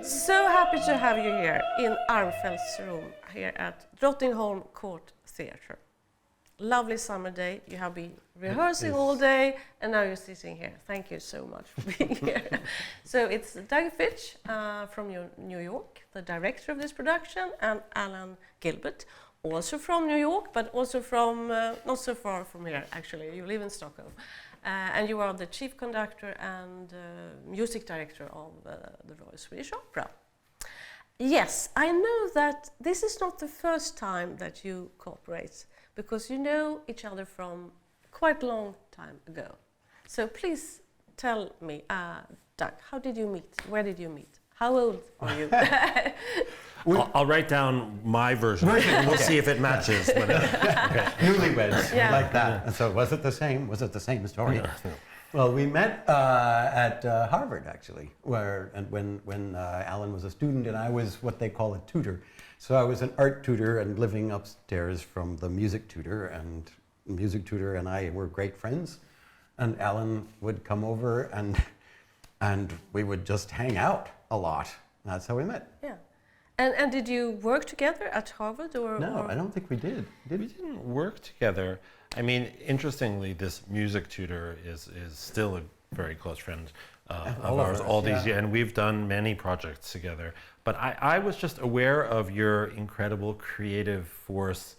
So happy to have you here in Armfeldt's room here at Drottningholm Court Theatre. Lovely summer day. You have been rehearsing all day and now you're sitting here. Thank you so much for being here. So it's Doug Fitch from New York, the director of this production, and Alan Gilbert, also from New York, but also from not so far from here actually. You live in Stockholm. And you are the chief conductor and music director of the Royal Swedish Opera. Yes, I know that this is not the first time that you cooperate, because you know each other from quite a long time ago. So please tell me, Doug, how did you meet? Where did you meet? How old are you? I'll write down my version and we'll see if it matches. Newlyweds, like that. And so was it the same? Was it the same story? No. Well, we met at Harvard, actually, when Alan was a student and I was what they call a tutor. So I was an art tutor and living upstairs from the music tutor, and the music tutor and I were great friends. And Alan would come over and we would just hang out a lot. That's how we met. Yeah. And did you work together at Harvard or? No, I don't think we did. We didn't work together. I mean, interestingly, this music tutor is still a very close friend of ours all these years, and we've done many projects together. But I was just aware of your incredible creative force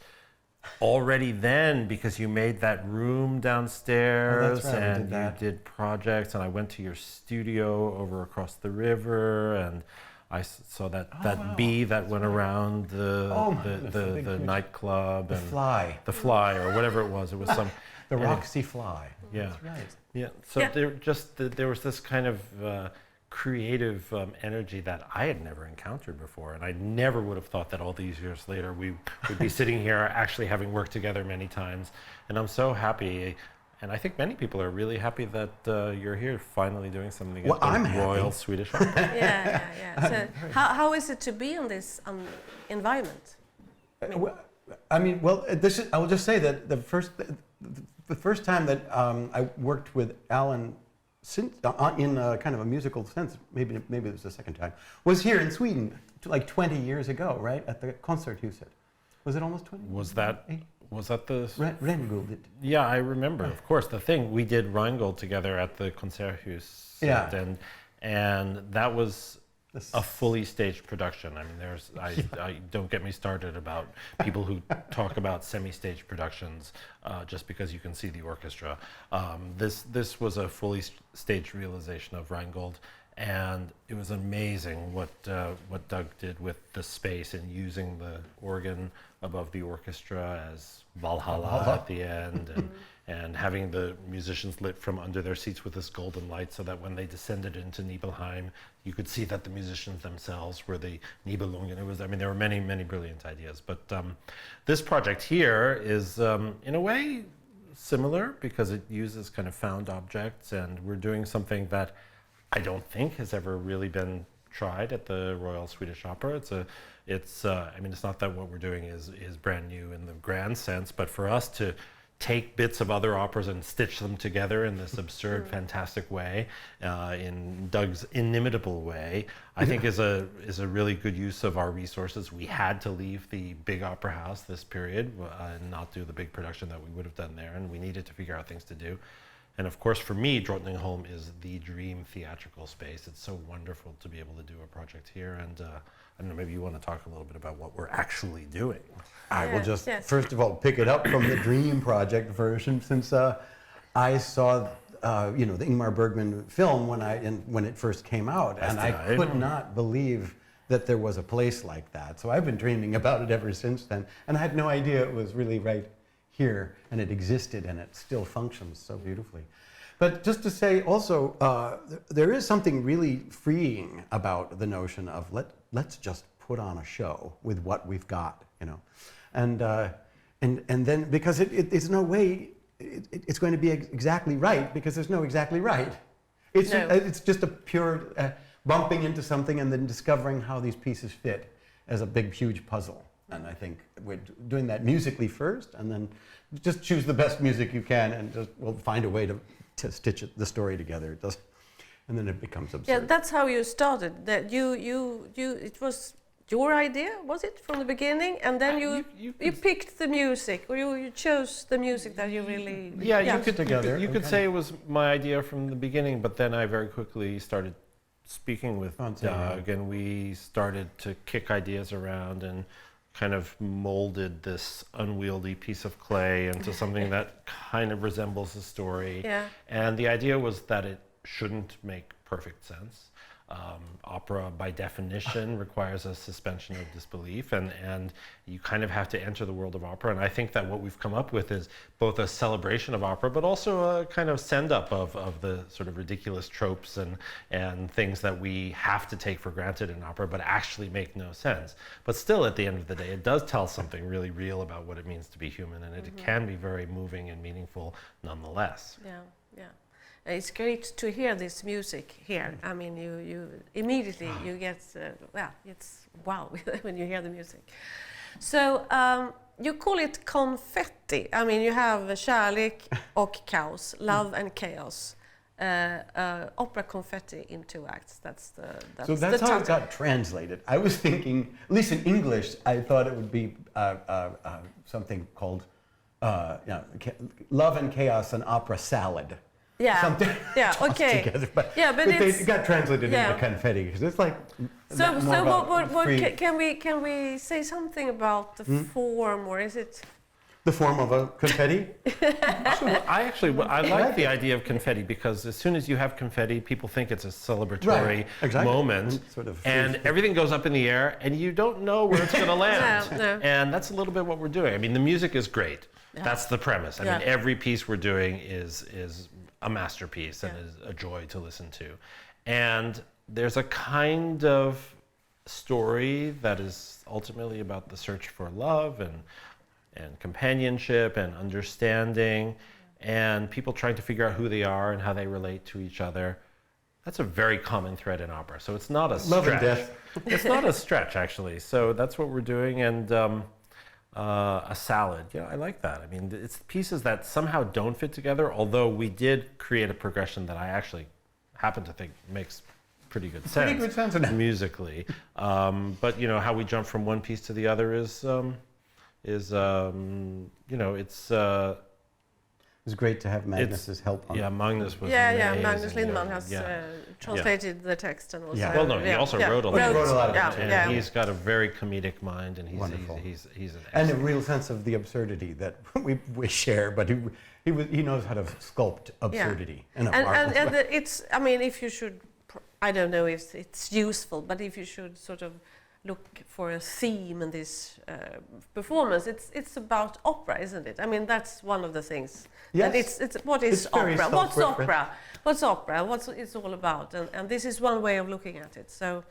already then, because you made that room downstairs and you did projects, and I went to your studio over across the river, and I saw that bee that went around the nightclub, the fly or whatever it was. It was some the Roxy fly. Yeah, that's right. Yeah. So there was this kind of creative energy that I had never encountered before, and I never would have thought that all these years later we would be sitting here actually having worked together many times. And I'm so happy. And I think many people are really happy that you're here finally doing something at the Royal Swedish Opera. Yeah. So how is it to be in this environment? I will just say that the first time that I worked with Alan in a kind of a musical sense, maybe it was the second time, was here in Sweden like 20 years ago, right? At the Konserthuset. Was it almost 20? Was that the... Rheingold. Yeah, I remember, of course. The thing, we did Rheingold together at the Konserthuset, and that was a fully staged production. I mean, I don't get me started about people who talk about semi-staged productions just because you can see the orchestra. This was a fully staged realization of Rheingold, and it was amazing what Doug did with the space and using the organ above the orchestra as Valhalla at the end, and having the musicians lit from under their seats with this golden light, so that when they descended into Nibelheim, you could see that the musicians themselves were the Nibelungen. There were many brilliant ideas. But this project here is, in a way, similar, because it uses kind of found objects, and we're doing something that I don't think has ever really been tried at the Royal Swedish Opera. It's not that what we're doing is brand new in the grand sense, but for us to take bits of other operas and stitch them together in this absurd, fantastic way, in Doug's inimitable way, I think is a really good use of our resources. We had to leave the big opera house this period and not do the big production that we would have done there, and we needed to figure out things to do. And of course, for me, Drottningholm is the dream theatrical space. It's so wonderful to be able to do a project here. And I don't know, maybe you want to talk a little bit about what we're actually doing. I will just, first of all, pick it up from the Dream Project version, since I saw, the Ingmar Bergman film when it first came out, and I could not believe that there was a place like that. So I've been dreaming about it ever since then, and I had no idea it was really right here, and it existed, and it still functions so beautifully. But just to say also, there is something really freeing about the notion of let's just put on a show with what we've got, and then, because it's no way it's going to be exactly right, because there's no exactly right. It's just a pure bumping into something and then discovering how these pieces fit as a big, huge puzzle. And I think we're doing that musically first, and then just choose the best music you can, and we'll find a way to stitch the story together. and then it becomes absurd. Yeah, that's how you started. That it was your idea, was it, from the beginning? And then you picked the music, or you chose the music that you really... Yeah, you could say it was my idea from the beginning, but then I very quickly started speaking with Doug, and we started to kick ideas around and kind of molded this unwieldy piece of clay into something that kind of resembles a story. Yeah. And the idea was that it shouldn't make perfect sense. Opera, by definition, requires a suspension of disbelief, and you kind of have to enter the world of opera. And I think that what we've come up with is both a celebration of opera, but also a kind of send-up of the sort of ridiculous tropes and things that we have to take for granted in opera, but actually make no sense. But still, at the end of the day, it does tell something really real about what it means to be human, and it can be very moving and meaningful nonetheless. Yeah, yeah. It's great to hear this music here. I mean, you immediately you get it's wow when you hear the music. So you call it confetti. I mean, you have Kärlek och kaos, love and chaos. Opera confetti in 2 acts. That's how it got translated. I was thinking, at least in English, I thought it would be something called Love and Chaos, an opera salad. Yeah. Something Okay. Together. But but it got translated into confetti because it's like. What can we say something about the form, or is it? The form of a confetti? I like the idea of confetti, because as soon as you have confetti, people think it's a celebratory moment, and everything goes up in the air, and you don't know where it's going to land. No. And that's a little bit what we're doing. I mean, the music is great. Yeah. That's the premise. I mean, every piece we're doing is a masterpiece and is a joy to listen to. And there's a kind of story that is ultimately about the search for love and companionship and understanding, and people trying to figure out who they are and how they relate to each other. That's a very common thread in opera. So it's not a stretch. Love and death. It's not a stretch, actually. So that's what we're doing. And a salad, I like that. I mean, it's pieces that somehow don't fit together, although we did create a progression that I actually happen to think makes pretty good sense musically. But how we jump from one piece to the other is it's great to have Magnus's help on. Yeah, Magnus was amazing. Magnus Lindman has translated the text and also. Yeah. Well, no, he also wrote a lot. He wrote a lot of it. And he's got a very comedic mind, and he's an and a real sense of the absurdity that we share. But he knows how to sculpt absurdity in a marvelous way. And it's, I mean, if you should, I don't know if it's useful, but if you should sort of look for a theme in this performance, it's about opera, isn't it? I mean, that's one of the things. Yes. It's what is opera? What's opera? What's opera? What's it's all about? And this is one way of looking at it. So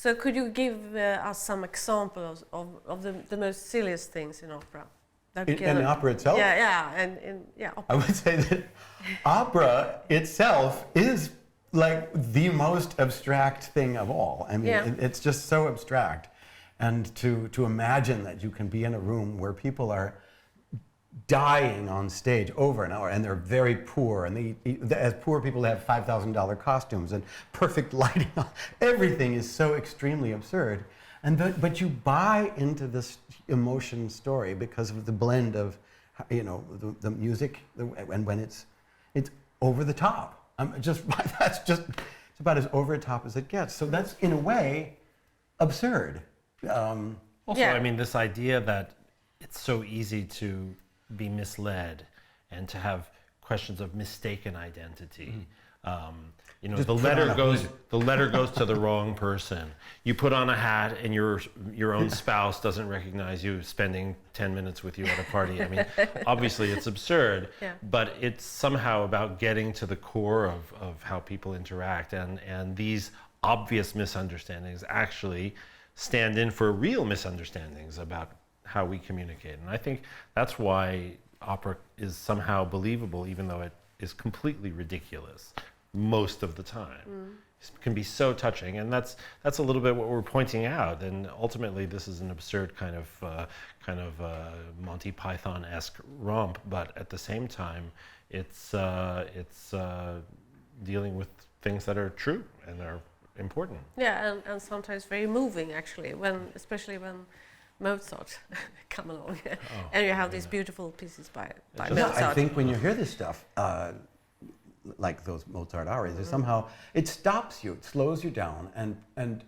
could you give us some examples of the most silliest things in opera? In the opera itself? Opera. I would say that opera itself is like the most abstract thing of all. I mean, it's just so abstract. And to imagine that you can be in a room where people are dying on stage over and over, and they're very poor, and as poor people have $5,000 costumes and perfect lighting. Everything is so extremely absurd. But you buy into this emotion story because of the blend of, the music, and when it's over the top. That's just it's about as over the top as it gets. So that's in a way absurd. I mean, this idea that it's so easy to be misled and to have questions of mistaken identity. The letter goes to the wrong person. You put on a hat and your own spouse doesn't recognize you spending 10 minutes with you at a party. I mean, obviously it's absurd, but it's somehow about getting to the core of how people interact, and these obvious misunderstandings actually stand in for real misunderstandings about how we communicate. And I think that's why opera is somehow believable, even though it is completely ridiculous most of the time. It can be so touching, and that's a little bit what we're pointing out. And ultimately, this is an absurd kind of Monty Python-esque romp, but at the same time, it's dealing with things that are true and are important. Yeah, and sometimes very moving actually, especially when Mozart come along, and you have these beautiful pieces by Mozart. I think when you hear this stuff, like those Mozart arias, somehow it stops you, it slows you down, and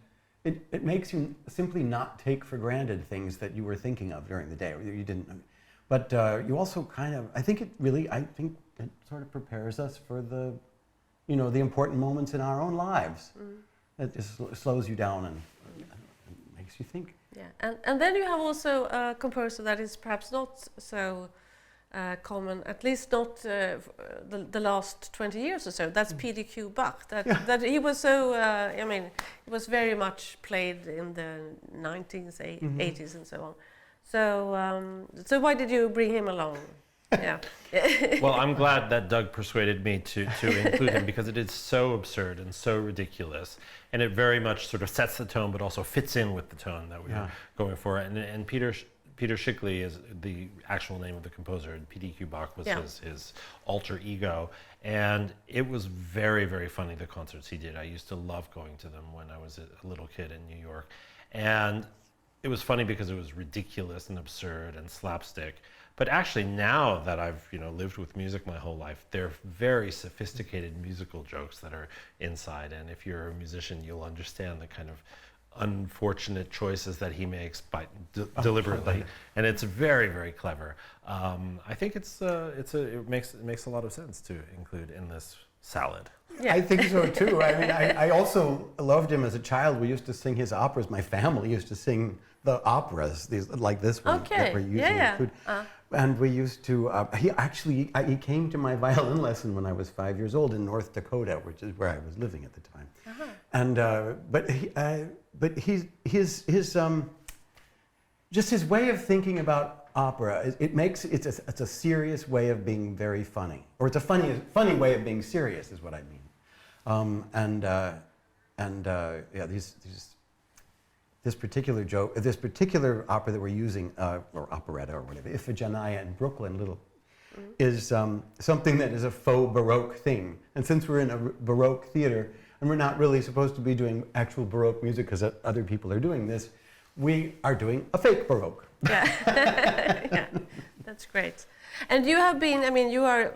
it makes you simply not take for granted things that you were thinking of during the day, or you didn't. But you also kind of, I think it sort of prepares us for the important moments in our own lives. It just slows you down and makes you think. Yeah, and then you have also a composer that is perhaps not so common, at least not the last 20 years or so. That's PDQ Bach. That he was so. He was very much played in the 19th, 80s, and so on. So why did you bring him along? Yeah. Well, I'm glad that Doug persuaded me to include him, because it is so absurd and so ridiculous, and it very much sort of sets the tone, but also fits in with the tone that we are going for. And Peter Schickli is the actual name of the composer, and PDQ Bach was his alter ego. And it was very, very funny, the concerts he did. I used to love going to them when I was a little kid in New York. And it was funny because it was ridiculous and absurd and slapstick. But actually now that I've lived with music my whole life, they're very sophisticated musical jokes that are inside. And if you're a musician, you'll understand the kind of unfortunate choices that he makes by deliberately, and it's very, very clever. I think it makes a lot of sense to include in this salad. Yeah. I think so too. I mean, I also loved him as a child. We used to sing his operas. My family used to sing the operas, like this one that we're using. And we used to. He came to my violin lesson when I was 5 years old in North Dakota, which is where I was living at the time. And but his just his way of thinking about opera, it's a serious way of being very funny, or it's a funny way of being serious, is what I mean. This particular opera that we're using, or operetta or whatever, Iphigenia in Brooklyn, is something that is a faux Baroque thing. And since we're in a Baroque theater, and we're not really supposed to be doing actual Baroque music because other people are doing this, we are doing a fake Baroque. Yeah, yeah, that's great. And you have been, you are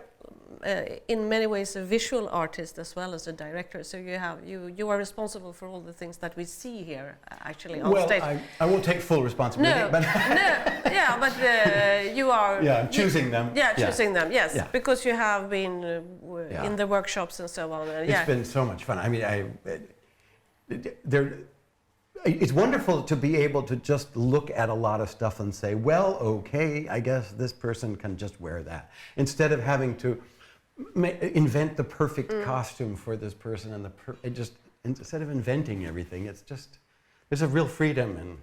in many ways a visual artist as well as a director, so you are responsible for all the things that we see here actually on stage. Well, I won't take full responsibility. No, but you are... Yeah, choosing them. Yeah, choosing them, yes, because you have been in the workshops and so on. It's been so much fun. I mean, it's wonderful to be able to just look at a lot of stuff and say, well, okay, I guess this person can just wear that, instead of having to invent the perfect costume for this person, and instead of inventing everything, it's just, there's a real freedom in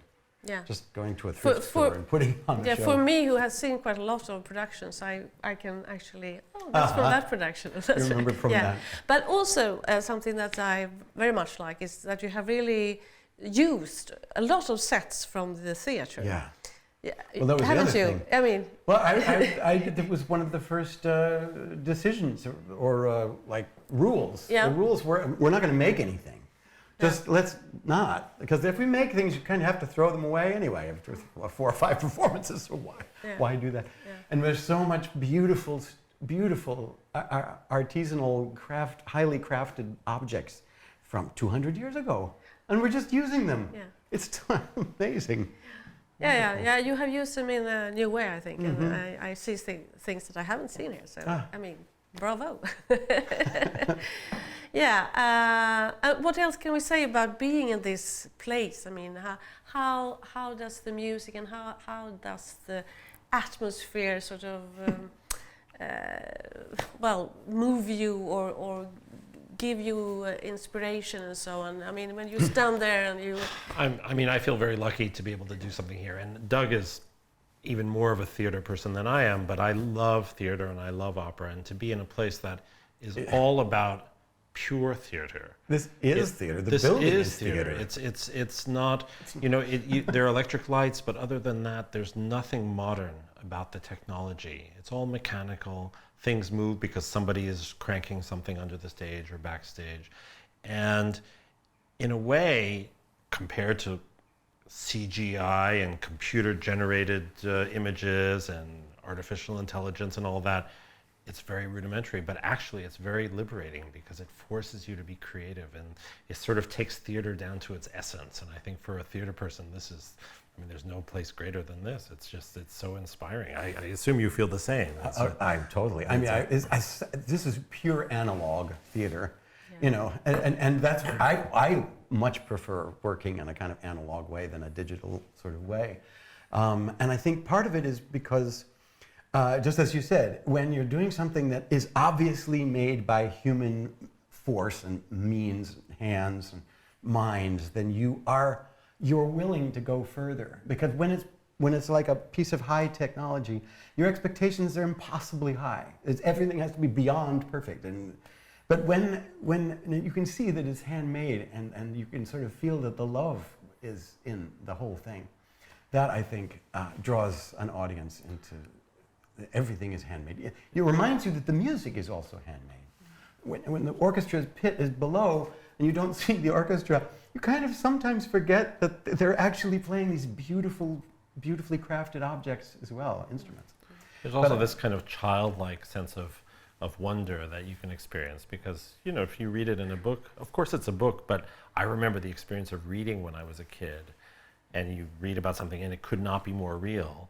just going to a thrift store and putting on a show. For me, who has seen quite a lot of productions, I can actually, that's from that production. You remember from that. But also something that I very much like is that you have really used a lot of sets from the theater. Yeah. Yeah. Well, that was the other thing. I mean, well, it was one of the first decisions or like rules. Yeah. The rules were, we're not going to make anything. Just let's not, because if we make things, you kind of have to throw them away anyway after 4 or 5 performances. So why do that? Yeah. And there's so much beautiful artisanal highly crafted objects from 200 years ago, and we're just using them. Yeah. It's amazing. Yeah. You have used them in a new way, I think, and I see things that I haven't seen here. So I mean, bravo. What else can we say about being in this place? I mean, how does the music and how does the atmosphere sort of move you or give you inspiration and so on? I mean, when you stand there and you... I feel very lucky to be able to do something here. And Doug is even more of a theater person than I am, but I love theater and I love opera. And to be in a place that is all about pure theater. This is theater. The building is theater. It's not, there are electric lights, but other than that, there's nothing modern about the technology. It's all mechanical, things move because somebody is cranking something under the stage or backstage. And in a way, compared to CGI and computer-generated images and artificial intelligence and all that, it's very rudimentary, but actually it's very liberating because it forces you to be creative, and it sort of takes theater down to its essence. And I think for a theater person, this is, I mean, there's no place greater than this. It's just, it's so inspiring. I assume you feel the same. I totally. I mean, this is pure analog theater, you know, and that's, I much prefer working in a kind of analog way than a digital sort of way. And I think part of it is because, just as you said, when you're doing something that is obviously made by human force and means, hands and minds, then you're willing to go further. Because when it's like a piece of high technology, your expectations are impossibly high. Everything has to be beyond perfect. But when you can see that it's handmade and you can sort of feel that the love is in the whole thing, that I think draws an audience into. Everything is handmade. It reminds you that the music is also handmade. When the orchestra's pit is below and you don't see the orchestra, you kind of sometimes forget that they're actually playing these beautifully crafted objects as well, instruments. There's also this kind of childlike sense of wonder that you can experience because, you know, if you read it in a book, of course it's a book, but I remember the experience of reading when I was a kid, and you read about something and it could not be more real.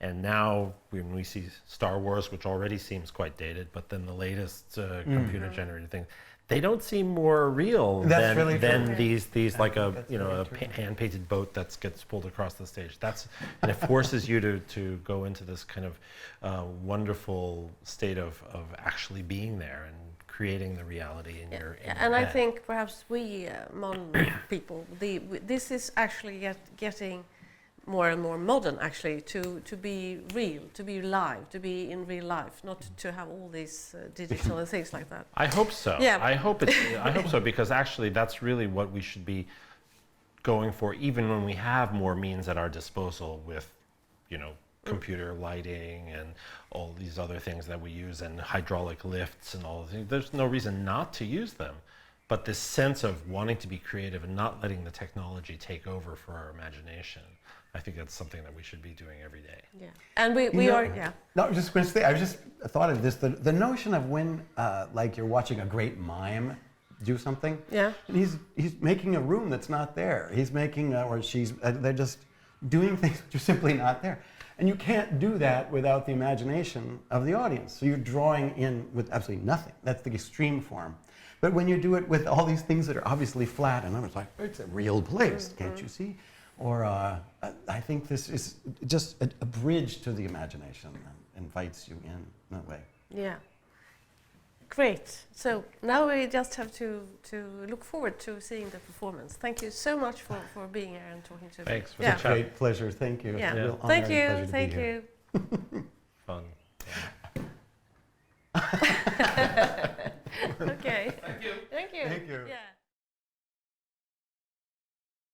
And now when we see Star Wars, which already seems quite dated, but then the latest computer-generated things, they don't seem more real than these like a hand-painted boat that gets pulled across the stage. And it forces you to go into this kind of wonderful state of actually being there and creating the reality in your and head. I think perhaps we modern people, this is actually getting more and more modern, actually, to be real, to be live, to be in real life, not to have all these digital and things like that. I hope so. Yeah. I hope so, because actually that's really what we should be going for, even when we have more means at our disposal with, you know, computer lighting and all these other things that we use, and hydraulic lifts and all the things. There's no reason not to use them. But this sense of wanting to be creative and not letting the technology take over for our imagination, I think that's something that we should be doing every day. Yeah, and we are, yeah. No, I was just going to say, I just thought of this, the notion of when, like you're watching a great mime do something, yeah, and he's making a room that's not there. He's making, or she's, they're just doing things which are simply not there. And you can't do that without the imagination of the audience. So you're drawing in with absolutely nothing. That's the extreme form. But when you do it with all these things that are obviously flat, and it's like, it's a real place, can't you see? Or I think this is just a bridge to the imagination and invites you in that way. Yeah. Great. So now we just have to look forward to seeing the performance. Thank you so much for being here and talking to me. Thanks for the chat. Great pleasure. Thank you. Yeah. It's a real honor Thank and you. pleasure to Thank be here. you. Fun. Okay. Thank you. Thank you. Thank you. Yeah.